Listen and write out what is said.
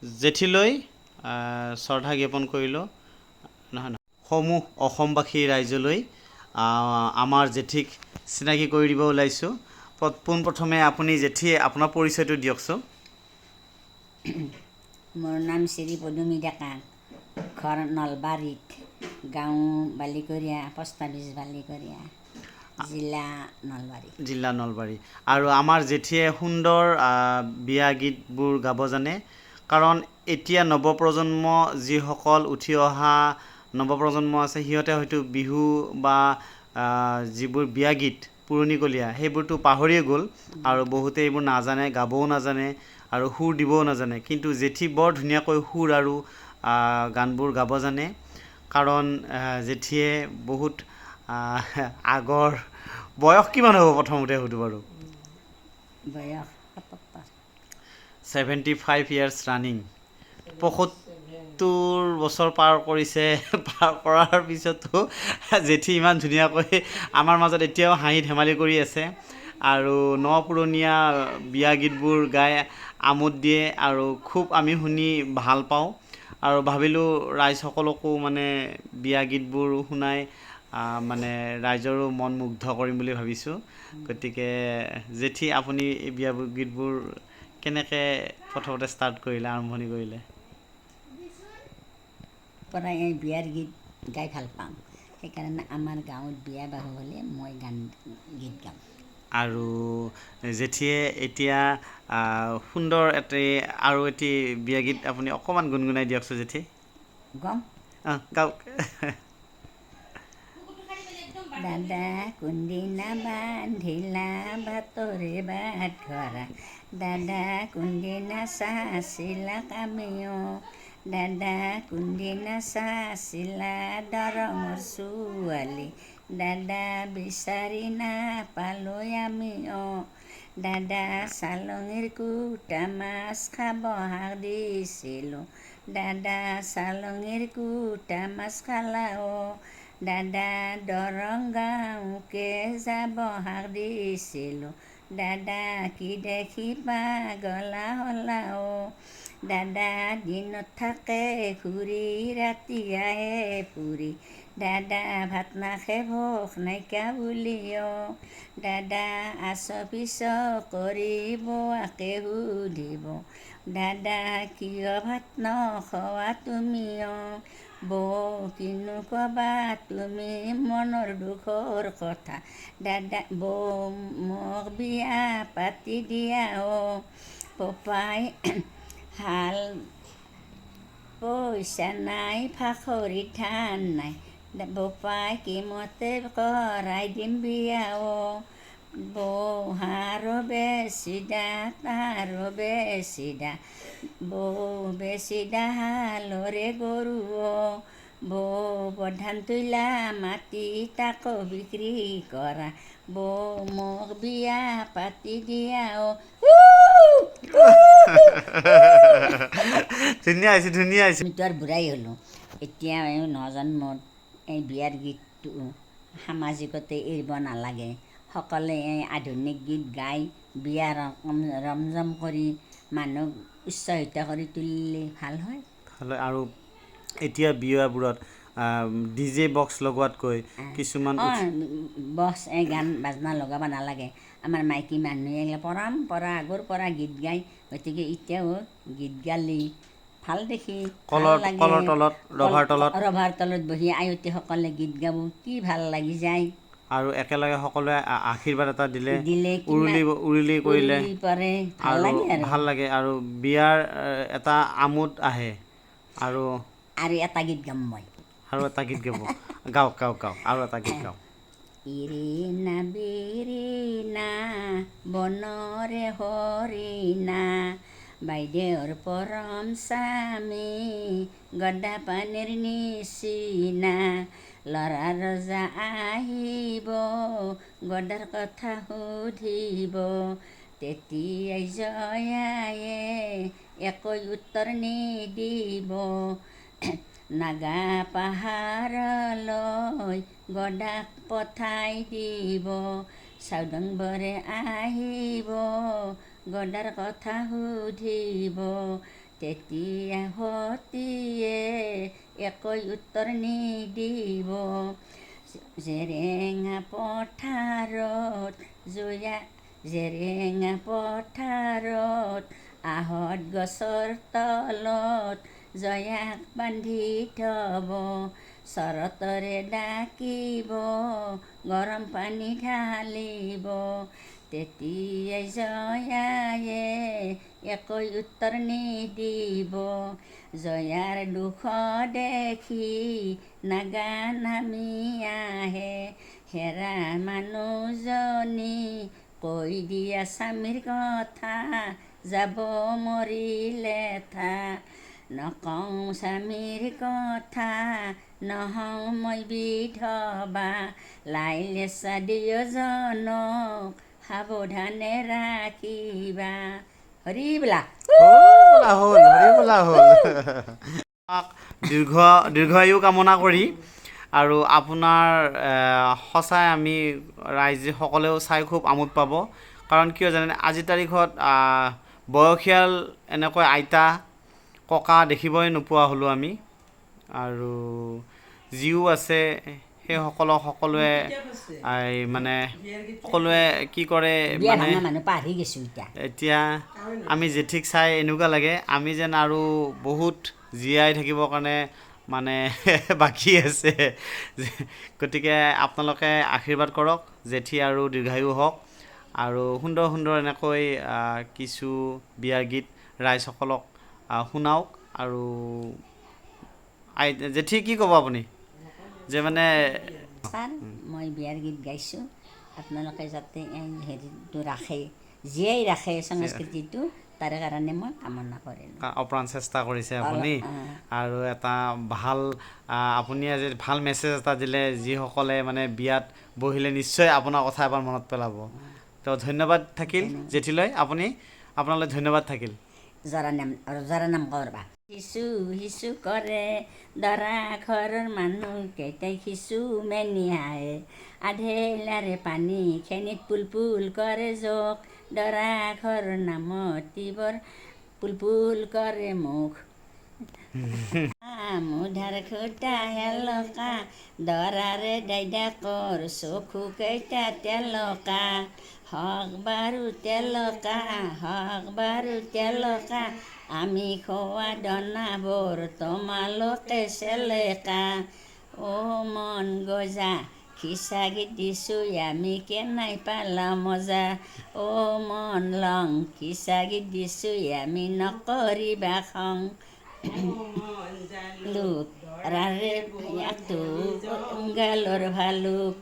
জেঠীলৈ শ্ৰদ্ধা জ্ঞাপন কৰিলোঁ নহয় সমূহ অসমবাসী ৰাইজলৈ আমাৰ জেঠীক চিনাকি কৰি দিব ওলাইছোঁ পোনপ্ৰথমে আপুনি জেঠী আপোনাৰ পৰিচয়টো দিয়কচোন মোৰ নাম শ্ৰী পদুমী ডেকা ঘৰ নলবাৰীত গাঁও বালিকৰীয়া পোষ্ট অফিচ বালিকৰীয়া জিলা নলবাৰী আৰু আমাৰ জেঠীয়ে সুন্দৰ বিয়া গীতবোৰ গাব জানে কাৰণ এতিয়া নৱপ্ৰজন্ম যিসকল উঠি অহা নৱপ্ৰজন্ম আছে সিহঁতে হয়তো বিহু বা যিবোৰ বিয়া গীত পুৰণিকলীয়া সেইবোৰতো পাহৰিয়ে গ'ল আৰু বহুতে এইবোৰ নাজানে গাবও নাজানে আৰু সুৰ দিবও নাজানে কিন্তু জেঠী বৰ ধুনীয়াকৈ সুৰ আৰু গানবোৰ গাব জানে কাৰণ জেঠীয়ে বহুত আগৰ বয়স কিমান হ'ব প্ৰথমতে সুধো বাৰু বয়স 75 years ৰানিং ৭৫ বছৰ পাৰ কৰিছে পাৰ কৰাৰ পিছতো জেঠী ইমান ধুনীয়াকৈ আমাৰ মাজত এতিয়াও হাঁহি ধেমালি কৰি আছে আৰু পুৰণীয়া বিয়া গীতবোৰ গাই আমোদ দিয়ে আৰু খুব আমি শুনি ভাল পাওঁ আৰু ভাবিলোঁ ৰাইজসকলকো মানে বিয়া গীতবোৰ শুনাই মানে ৰাইজৰো মন মুগ্ধ কৰিম বুলি ভাবিছোঁ গতিকে জেঠী আপুনি এই বিয়া গীতবোৰ কেনেকৈ প্ৰথমতে ষ্টাৰ্ট কৰিলে আৰম্ভণি কৰিলে পৰাই এই বিয়াৰ গীত গাই ভাল পাওঁ সেইকাৰণে আমাৰ গাঁৱত বিয়া বাৰু হ'লে মই গীত গাওঁ আৰু জেঠীয়ে এতিয়া সুন্দৰ আৰু এটি বিয়া গীত আপুনি অকণমান গুণগুণাই দিয়কচোন জেঠী গাওঁ গাওক দাদা কোনদিনা বান্ধিলা বাটৰে বাট ধৰা দাদা কোনদিনা চাচিলা কামিও দাদা কোনদিনা চাচিলা দৰঙৰ ছোৱালী দাদা বিচাৰি নাপালোঁ আমি দাদা চালঙিৰ কুটা মাছ খাব শাক দিছিলোঁ দাদা চালঙিৰ কুটা মাছ খালা দাদা দৰং গাঁৱকে যাব শাক দিছিলোঁ দাদা কি দেখি পাগলা হ'লা দাদা দিনত থাকে ঘূৰি ৰাতি আহে ফুৰি দাদা ভাত নাখে ভোক নাইকা বুলি দাদা আছ পিছ কৰিব আকে সুধিব দাদা কিয় ভাত নখোৱা তুমি বৌ কিনো ক'বা তুমি মনৰ দুখৰ কথা দাদা বৌ মোক বিয়া পাতি দিয়া পপাই হাল পইচা নাই ফাখৰি ধান নাই বপাই কিমতে কৰাই দিম বিয়া বৌ হাৰো বেছি দা তাৰো বেছি দা বৌ বেছি দা হালৰে গৰু বৌ প্ৰধান তুলা মাটি তাকো বিক্ৰী কৰা বৌ মোক বিয়া পাতি দিয়া ধুনীয়া হৈছে আমিতো আৰু বুঢ়াই হ'লোঁ এতিয়া নজন্মত এই বিয়াৰ গীতটো সামাজিকতে এৰিব নালাগে সকলোৱে এই আধুনিক গীত গাই বিয়া ৰমজম কৰি মানুহক উৎসাহিত কৰি তুলিলে ভাল হয় আৰু এতিয়া বিয়াবোৰত ডিজে বক্স লগোৱাতকৈ কিছুমান বক্স এই গান বাজনা লগাব নালাগে আমাৰ মাইকী মানুহে পৰম্পৰা আগৰ পৰা গীত গায় গতিকে এতিয়াও গীত গালি ভাল দেখি ৰভাৰ তলত বহি আয়তীসকলে গীত গাব কি ভাল লাগি যায় আৰু একেলগে সকলোৱে আশীৰ্বাদ এটা দিলে উৰুলি কৰিলে ভাল লাগে আৰু বিয়াৰ এটা আমোদ আহে আৰু এটা গীত গাম মই আৰু এটা গীত গাওক আৰু এটা গীত গাওক ইৰিনা বিৰিনা বনৰে হৰিণা বাইদেউৰ পৰম স্বামী গদা পানীৰ নিচিনা ল'ৰা ৰজা আহিব গদাৰ কথা সুধিব তেতিয়াই জয়ায়ে একো উত্তৰ নিদিব নাগা পাহাৰলৈ গদাক পঠাই দিব চাউদংবৰে আহিব গদাৰ কথা সুধিব তেতিয়া সতীয়ে একো উত্তৰ নিদিব। জেৰেঙা পথাৰত জেৰেঙা পথাৰত আহঁত গছৰ তলত জয়াক বান্ধি থব। চৰতৰে ডাকিব, গৰম পানী ঢালিব। তেতিয়াই জয়ায়ে একো উত্তৰ নিদিব। জয়াৰ দুখ দেখি নাগা নামি আহে। হেৰা মানুহজনী কৈ দিয়া স্বামীৰ কথা, যাব মৰিলে থা। নকওঁ স্বামীৰ কথা, নহওঁ মই বিধৱা। লাই লেচা দুয়োজনক সাৱধানে ৰাখিবা। হৰি বোলা। হ'ল হৰি বোলা হ'ল। দীৰ্ঘায়ু কামনা কৰি আৰু আপোনাৰ সঁচাই আমি ৰাইজে সকলেও চাই খুব আমোদ পাব। কাৰণ কিয় জানেনে, আজিৰ তাৰিখত বয়সীয়াল এনেকৈ আইতা ককা দেখিবই নোপোৱা হ'লোঁ আমি। আৰু যিও আছে সেইসকলক সকলোৱে মানে সকলোৱে কি কৰে মানে মানুহ পাহৰি গৈছোঁ এতিয়া আমি জেঠিক চাই এনেকুৱা লাগে আমি যেন আৰু বহুত জীয়াই থাকিবৰ কাৰণে মানে বাকী আছে। গতিকে আপোনালোকে আশীৰ্বাদ কৰক জেঠী আৰু দীৰ্ঘায়ু হওক আৰু সুন্দৰ সুন্দৰ এনেকৈ কিছু বিয়াৰ গীত ৰাইজসকলক শুনাওক। আৰু জেঠী কি ক'ব আপুনি যে মানে মই বিয়াৰ গীত গাইছোঁ, আপোনালোকে যাতে এই হেৰিটো ৰাখে, জীয়াই ৰাখে সংস্কৃতিটো, তাৰে কাৰণে মই কামনা কৰিলোঁ। অপ্ৰাণ চেষ্টা কৰিছে আপুনি। আৰু এটা ভাল আপুনি আজি ভাল মেছেজ এটা দিলে, যিসকলে মানে বিয়াত বহিলে নিশ্চয় আপোনাৰ কথা এবাৰ মনত পেলাব। তো ধন্যবাদ থাকিল জেঠিলৈ, আপোনালৈ ধন্যবাদ থাকিল। জৰা নাম কৰবা। সিচু সিচু কৰে দৰা ঘৰৰ মানুহকেইটাই, সিচু মেনিয়াই আধেলাৰে পানী খেনিত পুল পুল কৰে জোক। দৰা ঘৰৰ নামতিবৰ পুল পুল কৰে মুখ। মুধাৰ খুটা হেলকা, দৰাৰে দাইদাকৰ চকু কেইটা তেলকা। হওক বাৰু তেলকা, হওক বাৰু তেলকা, আমি খোৱা দনাবোৰ তোমালোকে চেলেকা। অ' মন গজা খিচা গীত দিছোঁ আমি, কেনাই পালা মজা। অ' মন লং খিচা গীত দিছোঁ আমি, নকৰিবা খং। লোক ৰাৰে ভায়াকটো গালৰ ভালুক।